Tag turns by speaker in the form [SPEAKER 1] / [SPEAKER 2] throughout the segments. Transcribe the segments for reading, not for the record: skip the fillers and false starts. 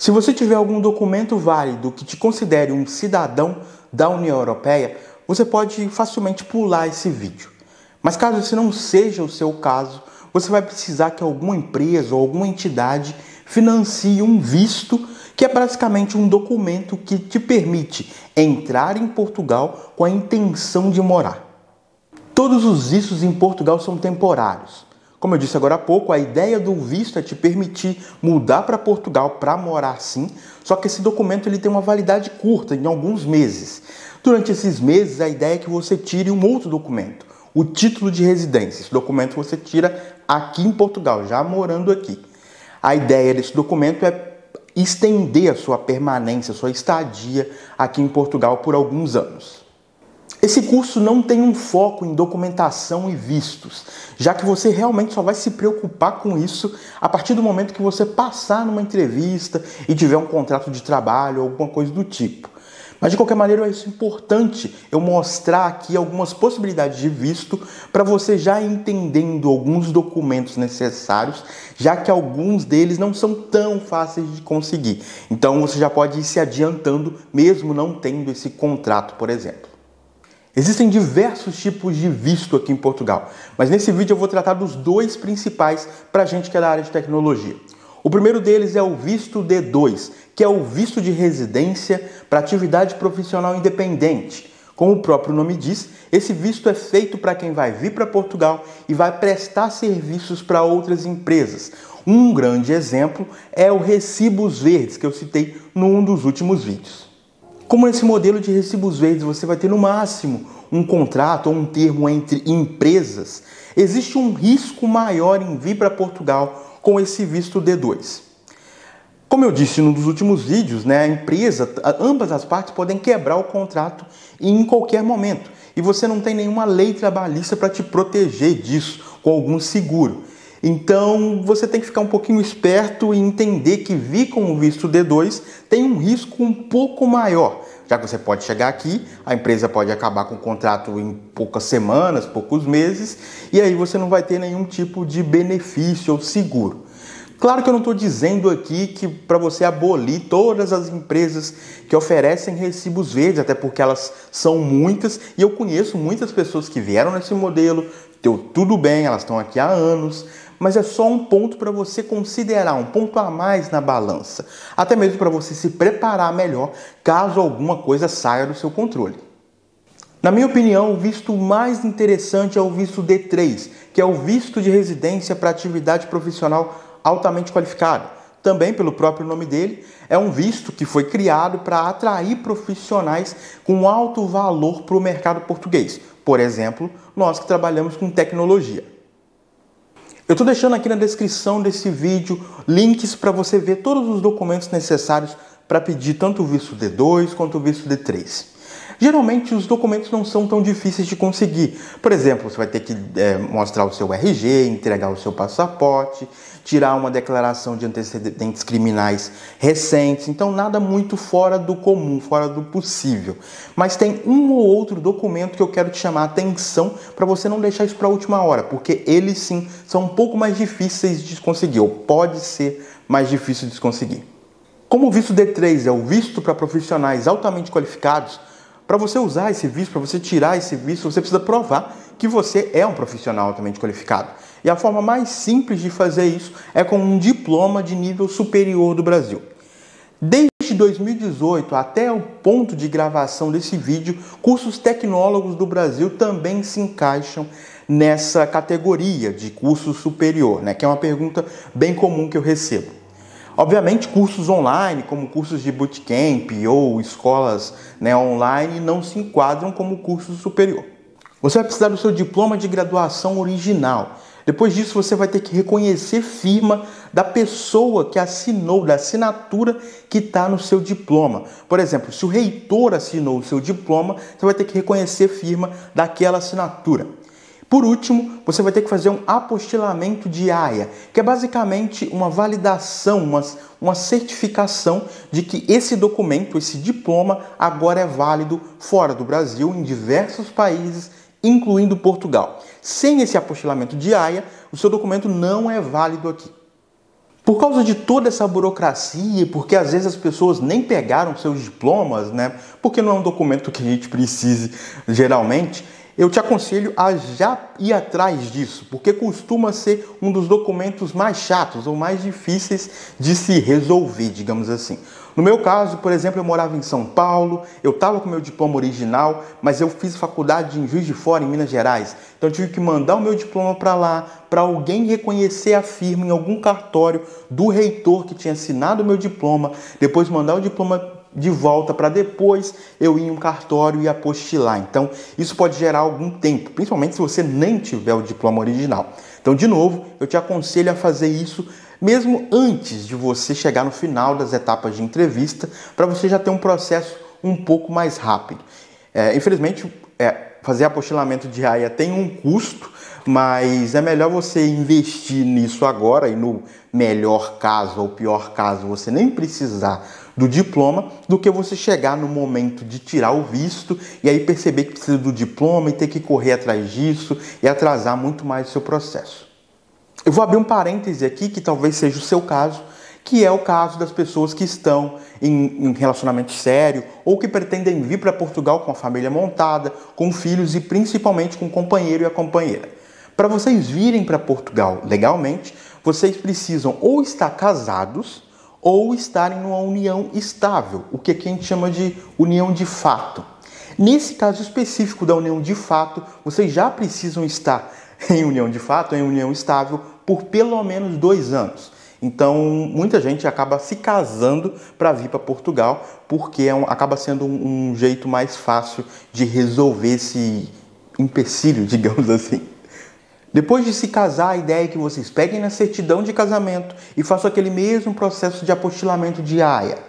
[SPEAKER 1] Se você tiver algum documento válido que te considere um cidadão da União Europeia, você pode facilmente pular esse vídeo. Mas caso esse não seja o seu caso, você vai precisar que alguma empresa ou alguma entidade financie um visto, que é basicamente um documento que te permite entrar em Portugal com a intenção de morar. Todos os vistos em Portugal são temporários. Como eu disse agora há pouco, a ideia do visto é te permitir mudar para Portugal para morar sim, só que esse documento ele tem uma validade curta, em alguns meses. Durante esses meses, a ideia é que você tire um outro documento, o título de residência. Esse documento você tira aqui em Portugal, já morando aqui. A ideia desse documento é estender a sua permanência, a sua estadia aqui em Portugal por alguns anos. Esse curso não tem um foco em documentação e vistos, já que você realmente só vai se preocupar com isso a partir do momento que você passar numa entrevista e tiver um contrato de trabalho ou alguma coisa do tipo. Mas de qualquer maneira é importante eu mostrar aqui algumas possibilidades de visto para você já entendendo alguns documentos necessários, já que alguns deles não são tão fáceis de conseguir. Então você já pode ir se adiantando mesmo não tendo esse contrato, por exemplo. Existem diversos tipos de visto aqui em Portugal, mas nesse vídeo eu vou tratar dos dois principais para a gente que é da área de tecnologia. O primeiro deles é o visto D2, que é o visto de residência para atividade profissional independente. Como o próprio nome diz, esse visto é feito para quem vai vir para Portugal e vai prestar serviços para outras empresas. Um grande exemplo é o Recibos Verdes, que eu citei num dos últimos vídeos. Como nesse modelo de recibos verdes você vai ter no máximo um contrato ou um termo entre empresas, existe um risco maior em vir para Portugal com esse visto D2. Como eu disse num dos últimos vídeos, a empresa, ambas as partes podem quebrar o contrato em qualquer momento. E você não tem nenhuma lei trabalhista para te proteger disso com algum seguro. Então você tem que ficar um pouquinho esperto e entender que vir com o visto D2 tem um risco um pouco maior. Já que você pode chegar aqui, a empresa pode acabar com o contrato em poucas semanas, poucos meses, e aí você não vai ter nenhum tipo de benefício ou seguro. Claro que eu não estou dizendo aqui que para você abolir todas as empresas que oferecem recibos verdes, até porque elas são muitas, e eu conheço muitas pessoas que vieram nesse modelo, deu tudo bem, elas estão aqui há anos, mas é só um ponto para você considerar, um ponto a mais na balança, até mesmo para você se preparar melhor caso alguma coisa saia do seu controle. Na minha opinião, o visto mais interessante é o visto D3, que é o visto de residência para atividade profissional altamente qualificada. Também, pelo próprio nome dele, é um visto que foi criado para atrair profissionais com alto valor para o mercado português. Por exemplo, nós que trabalhamos com tecnologia. Eu estou deixando aqui na descrição desse vídeo links para você ver todos os documentos necessários para pedir tanto o visto D2 quanto o visto D3. Geralmente os documentos não são tão difíceis de conseguir. Por exemplo, você vai ter que mostrar o seu RG, entregar o seu passaporte, tirar uma declaração de antecedentes criminais recentes. Então nada muito fora do comum, fora do possível. Mas tem um ou outro documento que eu quero te chamar a atenção para você não deixar isso para a última hora, porque eles sim são um pouco mais difíceis de conseguir, ou pode ser mais difícil de conseguir. Como o visto D3 é o visto para profissionais altamente qualificados, para você usar esse visto, para você tirar esse visto, você precisa provar que você é um profissional altamente qualificado. E a forma mais simples de fazer isso é com um diploma de nível superior do Brasil. Desde 2018 até o ponto de gravação desse vídeo, cursos tecnólogos do Brasil também se encaixam nessa categoria de curso superior, que é uma pergunta bem comum que eu recebo. Obviamente, cursos online, como cursos de bootcamp ou escolas online, não se enquadram como curso superior. Você vai precisar do seu diploma de graduação original. Depois disso, você vai ter que reconhecer firma da pessoa que assinou, da assinatura que está no seu diploma. Por exemplo, se o reitor assinou o seu diploma, você vai ter que reconhecer firma daquela assinatura. Por último, você vai ter que fazer um apostilamento de AIA, que é basicamente uma validação, uma certificação de que esse documento, esse diploma, agora é válido fora do Brasil, em diversos países, incluindo Portugal. Sem esse apostilamento de AIA, o seu documento não é válido aqui. Por causa de toda essa burocracia, porque às vezes as pessoas nem pegaram seus diplomas, né? Porque não é um documento que a gente precise geralmente, eu te aconselho a já ir atrás disso, porque costuma ser um dos documentos mais chatos ou mais difíceis de se resolver, digamos assim. No meu caso, por exemplo, eu morava em São Paulo, eu estava com meu diploma original, mas eu fiz faculdade em Juiz de Fora, em Minas Gerais. Então eu tive que mandar o meu diploma para lá, para alguém reconhecer a firma em algum cartório do reitor que tinha assinado o meu diploma, depois mandar o diploma de volta para depois eu ir em um cartório e apostilar. Então isso pode gerar algum tempo, principalmente se você nem tiver o diploma original. Então, de novo, eu te aconselho a fazer isso mesmo antes de você chegar no final das etapas de entrevista, para você já ter um processo um pouco mais rápido. Infelizmente, fazer apostilamento de AIA tem um custo, mas é melhor você investir nisso agora e no melhor caso ou pior caso você nem precisar do diploma, do que você chegar no momento de tirar o visto e aí perceber que precisa do diploma e ter que correr atrás disso e atrasar muito mais o seu processo. Eu vou abrir um parêntese aqui, que talvez seja o seu caso, que é o caso das pessoas que estão em relacionamento sério ou que pretendem vir para Portugal com a família montada, com filhos e principalmente com o companheiro e a companheira. Para vocês virem para Portugal legalmente, vocês precisam ou estar casados ou estarem numa união estável, o que aqui a gente chama de união de fato. Nesse caso específico da união de fato, vocês já precisam estar em união de fato, em união estável, por pelo menos 2 anos. Então, muita gente acaba se casando para vir para Portugal, porque acaba sendo um jeito mais fácil de resolver esse empecilho, digamos assim. Depois de se casar, a ideia é que vocês peguem na certidão de casamento e façam aquele mesmo processo de apostilamento de AIA.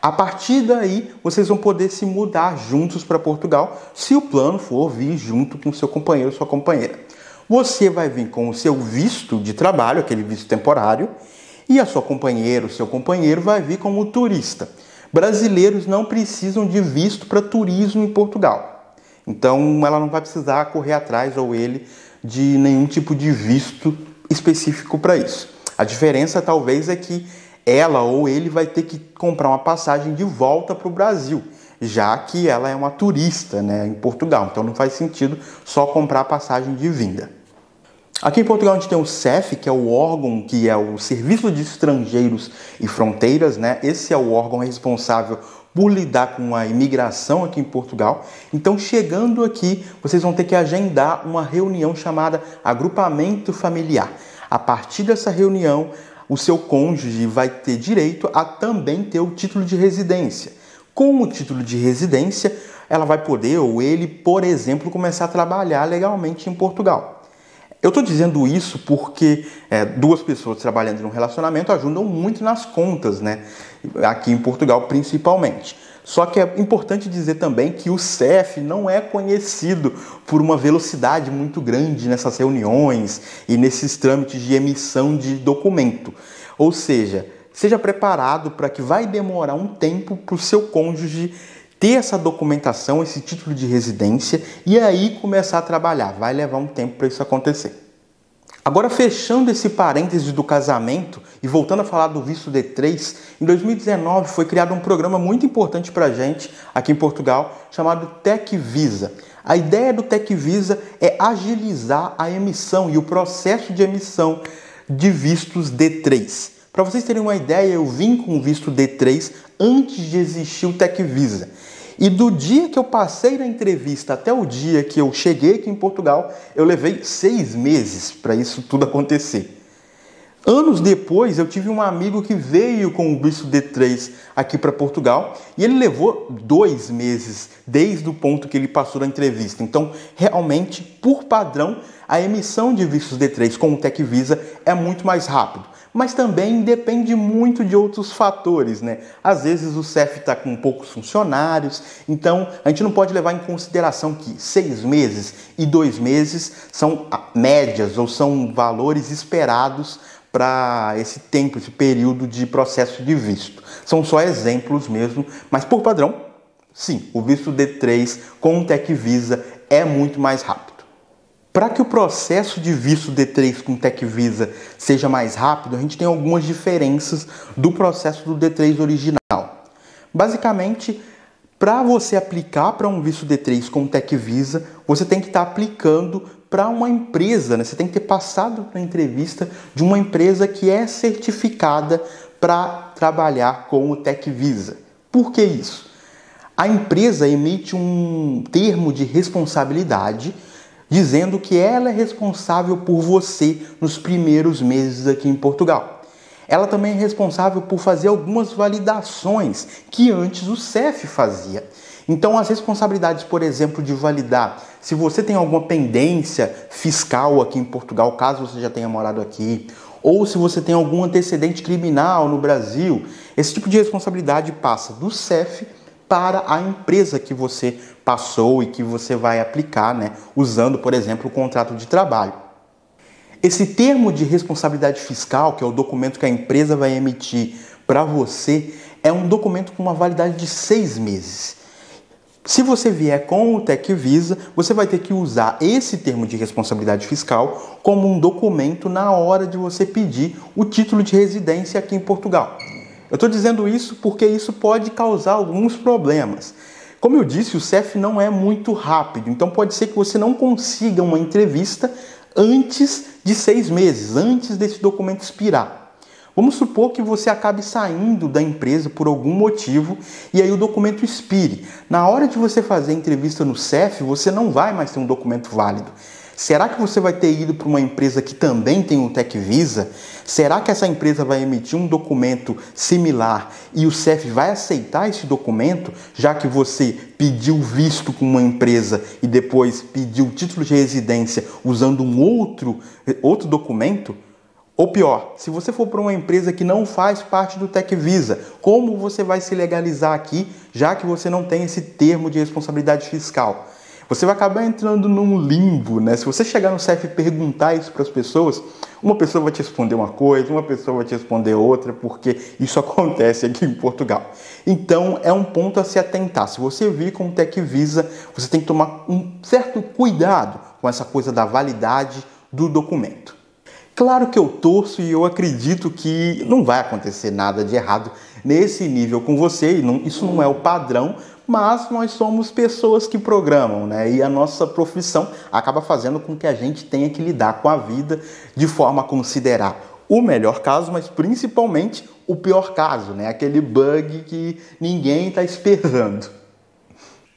[SPEAKER 1] A partir daí, vocês vão poder se mudar juntos para Portugal, se o plano for vir junto com o seu companheiro ou sua companheira. Você vai vir com o seu visto de trabalho, aquele visto temporário, e a sua companheira, o seu companheiro vai vir como turista. Brasileiros não precisam de visto para turismo em Portugal. Então, ela não vai precisar correr atrás, ou ele, de nenhum tipo de visto específico para isso. A diferença, talvez, é que ela ou ele vai ter que comprar uma passagem de volta para o Brasil, já que ela é uma turista, né, em Portugal. Então, não faz sentido só comprar a passagem de vinda. Aqui em Portugal a gente tem o CEF, que é o órgão que é o Serviço de Estrangeiros e Fronteiras, né? Esse é o órgão responsável por lidar com a imigração aqui em Portugal. Então, chegando aqui, vocês vão ter que agendar uma reunião chamada agrupamento familiar. A partir dessa reunião, o seu cônjuge vai ter direito a também ter o título de residência. Com o título de residência, ela vai poder, ou ele, por exemplo, começar a trabalhar legalmente em Portugal. Eu estou dizendo isso porque 2 pessoas trabalhando em um relacionamento ajudam muito nas contas, né? Aqui em Portugal, principalmente. Só que é importante dizer também que o CEF não é conhecido por uma velocidade muito grande nessas reuniões e nesses trâmites de emissão de documento. Ou seja, seja preparado para que vai demorar um tempo para o seu cônjuge ter essa documentação, esse título de residência e aí começar a trabalhar. Vai levar um tempo para isso acontecer. Agora, fechando esse parêntese do casamento e voltando a falar do visto D3, em 2019 foi criado um programa muito importante para a gente aqui em Portugal, chamado TecVisa. A ideia do TecVisa é agilizar a emissão e o processo de emissão de vistos D3. Para vocês terem uma ideia, eu vim com o visto D3 antes de existir o TecVisa. E do dia que eu passei na entrevista até o dia que eu cheguei aqui em Portugal, eu levei 6 meses para isso tudo acontecer. Anos depois, eu tive um amigo que veio com o visto D3 aqui para Portugal e ele levou 2 meses desde o ponto que ele passou na entrevista. Então, realmente, por padrão, a emissão de vistos D3 com o TecVisa é muito mais rápido. Mas também depende muito de outros fatores, né? Às vezes o CEF está com poucos funcionários, então a gente não pode levar em consideração que 6 meses e 2 meses são médias ou são valores esperados para esse tempo, esse período de processo de visto. São só exemplos mesmo, mas por padrão, sim, o visto D3 com o TecVisa é muito mais rápido. Para que o processo de visto D3 com TecVisa seja mais rápido, a gente tem algumas diferenças do processo do D3 original. Basicamente, para você aplicar para um visto D3 com TecVisa, você tem que estar aplicando para uma empresa, né? Você tem que ter passado na entrevista de uma empresa que é certificada para trabalhar com o TecVisa. Por que isso? A empresa emite um termo de responsabilidade dizendo que ela é responsável por você nos primeiros meses aqui em Portugal. Ela também é responsável por fazer algumas validações que antes o CEF fazia. Então, as responsabilidades, por exemplo, de validar se você tem alguma pendência fiscal aqui em Portugal, caso você já tenha morado aqui, ou se você tem algum antecedente criminal no Brasil, esse tipo de responsabilidade passa do CEF para a empresa que você passou e que você vai aplicar, né, usando, por exemplo, o contrato de trabalho. Esse termo de responsabilidade fiscal, que é o documento que a empresa vai emitir para você, é um documento com uma validade de 6 meses. Se você vier com o TecVisa, você vai ter que usar esse termo de responsabilidade fiscal como um documento na hora de você pedir o título de residência aqui em Portugal. Eu estou dizendo isso porque isso pode causar alguns problemas. Como eu disse, o CEF não é muito rápido, então pode ser que você não consiga uma entrevista antes de 6 meses, antes desse documento expirar. Vamos supor que você acabe saindo da empresa por algum motivo e aí o documento expire. Na hora de você fazer a entrevista no CEF, você não vai mais ter um documento válido. Será que você vai ter ido para uma empresa que também tem o TecVisa? Será que essa empresa vai emitir um documento similar e o CEF vai aceitar esse documento, já que você pediu visto com uma empresa e depois pediu o título de residência usando um outro documento? Ou pior, se você for para uma empresa que não faz parte do TecVisa, como você vai se legalizar aqui, já que você não tem esse termo de responsabilidade fiscal? Você vai acabar entrando num limbo, né? Se você chegar no CEF e perguntar isso para as pessoas, uma pessoa vai te responder uma coisa, uma pessoa vai te responder outra, porque isso acontece aqui em Portugal. Então, é um ponto a se atentar. Se você vir com o TecVisa, você tem que tomar um certo cuidado com essa coisa da validade do documento. Claro que eu torço e eu acredito que não vai acontecer nada de errado nesse nível com você, e isso não é o padrão, mas nós somos pessoas que programam, né? E a nossa profissão acaba fazendo com que a gente tenha que lidar com a vida de forma a considerar o melhor caso, mas principalmente o pior caso, né? Aquele bug que ninguém está esperando.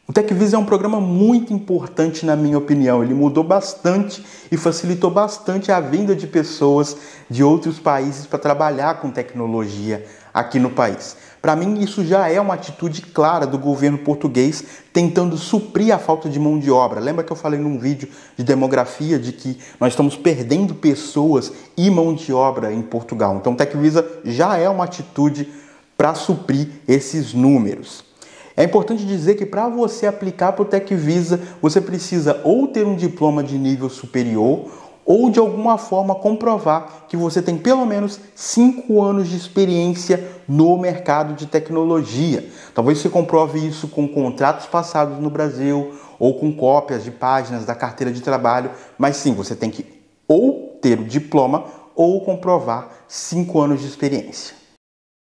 [SPEAKER 1] O TecVisa é um programa muito importante, na minha opinião. Ele mudou bastante e facilitou bastante a vinda de pessoas de outros países para trabalhar com tecnologia aqui no país. Para mim, isso já é uma atitude clara do governo português tentando suprir a falta de mão de obra. Lembra que eu falei num vídeo de demografia de que nós estamos perdendo pessoas e mão de obra em Portugal? Então, o TecVisa já é uma atitude para suprir esses números. É importante dizer que para você aplicar para o TecVisa, você precisa ou ter um diploma de nível superior ou de alguma forma comprovar que você tem pelo menos 5 anos de experiência no mercado de tecnologia. Talvez você comprove isso com contratos passados no Brasil ou com cópias de páginas da carteira de trabalho, mas sim, você tem que ou ter o diploma ou comprovar 5 anos de experiência.